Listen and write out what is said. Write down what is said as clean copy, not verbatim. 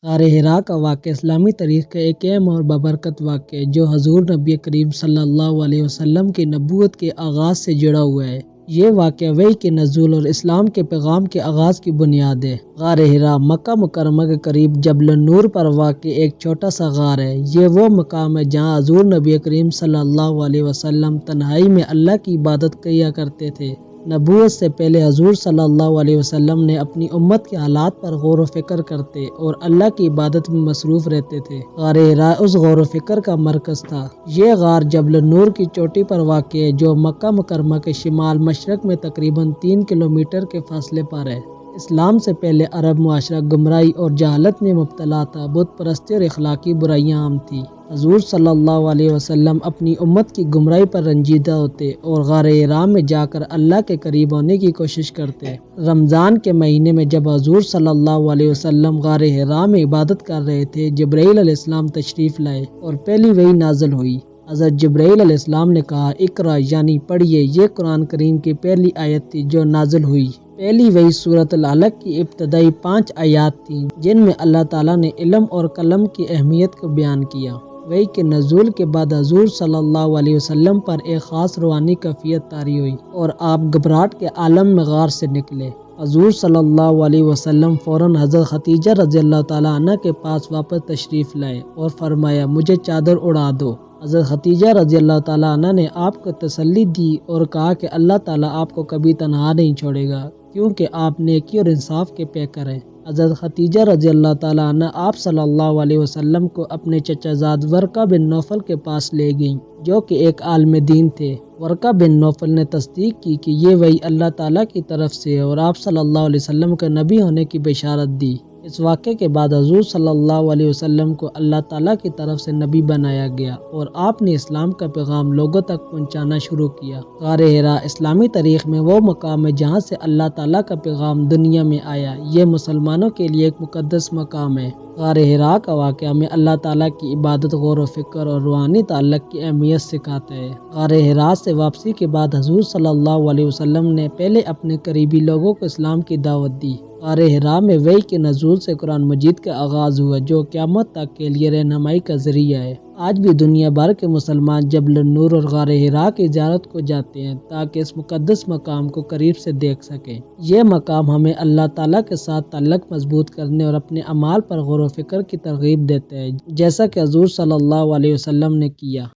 غار حرا کا واقعہ اسلامی تاریخ کا ایک اہم اور بابرکت واقعہ ہے جو حضور نبی کریم صلی اللہ علیہ وسلم کی نبوت کے آغاز سے جڑا ہوا ہے۔ یہ واقعہ وحی کے نزول اور اسلام کے پیغام کے آغاز کی بنیاد ہے۔ غار حرا مکہ مکرمہ کے قریب جبل النور پر واقع ایک چھوٹا سا غار ہے۔ یہ وہ مقام ہے جہاں حضور نبی کریم صلی اللہ علیہ وسلم تنہائی میں اللہ کی عبادت کیا کرتے تھے۔ نبوت سے پہلے حضور صلی اللہ علیہ وسلم نے اپنی امت کے حالات پر غور و فکر کرتے اور اللہ کی عبادت میں مصروف رہتے تھے۔ غار حرا اس غور و فکر کا مرکز تھا۔ یہ غار جبل النور کی چوٹی پر واقع ہے جو مکہ مکرمہ کے شمال مشرق میں تقریباً 3 کلومیٹر کے فاصلے پر ہے۔ اسلام سے پہلے عرب معاشرہ گمراہی اور جہالت میں مبتلا تھا۔ بت پرستی اور اخلاقی برائیاں عام تھیں۔ حضور صلی اللہ علیہ وسلم اپنی امت کی گمراہی پر رنجیدہ ہوتے اور غار حرا میں جا کر اللہ کے قریب ہونے کی کوشش کرتے۔ رمضان کے مہینے میں جب حضور صلی اللہ علیہ وسلم غار حرا میں عبادت کر رہے تھے، جبرائیل علیہ السلام تشریف لائے اور پہلی وحی نازل ہوئی۔ حضرت جبرائیل علیہ السلام نے کہا، اقرا یعنی پڑھیے۔ یہ قرآن کریم کی پہلی آیت تھی جو نازل ہوئی۔ پہلی وحی سورۃ العلق کی ابتدائی 5 آیات تھیں جن میں اللہ تعالیٰ نے علم اور قلم کی اہمیت کو بیان کیا۔ وحی کے نزول کے بعد حضور صلی اللہ علیہ وسلم پر ایک خاص روحانی کیفیت طاری ہوئی اور آپ گھبراہٹ کے عالم میں غار سے نکلے۔ حضور صلی اللہ علیہ وسلم فوراً حضرت خدیجہ رضی اللہ تعالیٰ عنہ کے پاس واپس تشریف لائے اور فرمایا، مجھے چادر اڑا دو۔ حضرت خدیجہ رضی اللہ تعالیٰ عنہ نے آپ کو تسلی دی اور کہا کہ اللہ تعالیٰ آپ کو کبھی تنہا نہیں چھوڑے گا کیونکہ آپ نیکی اور انصاف کے پیکر ہیں۔ حضرت خدیجہ رضی اللہ تعالیٰ عنہ آپ صلی اللہ علیہ وسلم کو اپنے چچا زاد ورقہ بن نوفل کے پاس لے گئیں جو کہ ایک عالم دین تھے۔ ورقہ بن نوفل نے تصدیق کی کہ یہ وحی اللہ تعالیٰ کی طرف سے ہے اور آپ صلی اللہ علیہ وسلم کے نبی ہونے کی بشارت دی۔ اس واقعے کے بعد حضور صلی اللہ علیہ وسلم کو اللہ تعالیٰ کی طرف سے نبی بنایا گیا اور آپ نے اسلام کا پیغام لوگوں تک پہنچانا شروع کیا۔ غار حرا اسلامی تاریخ میں وہ مقام ہے جہاں سے اللہ تعالیٰ کا پیغام دنیا میں آیا۔ یہ مسلمانوں کے لیے ایک مقدس مقام ہے۔ غار حرا کا واقعہ ہمیں اللہ تعالیٰ کی عبادت، غور و فکر اور روحانی تعلق کی اہمیت سکھاتا ہے۔ غار حرا سے واپسی کے بعد حضور صلی اللہ علیہ وسلم نے پہلے اپنے قریبی لوگوں کو اسلام کی دعوت دی۔ غار حرا میں وحی کے نزول سے قرآن مجید کا آغاز ہوا جو قیامت تک کے لیے رہنمائی کا ذریعہ ہے۔ آج بھی دنیا بھر کے مسلمان جبل النور اور غار حرا کی زیارت کو جاتے ہیں تاکہ اس مقدس مقام کو قریب سے دیکھ سکیں۔ یہ مقام ہمیں اللہ تعالیٰ کے ساتھ تعلق مضبوط کرنے اور اپنے اعمال پر غور و فکر کی ترغیب دیتا ہے، جیسا کہ حضور صلی اللہ علیہ وسلم نے کیا۔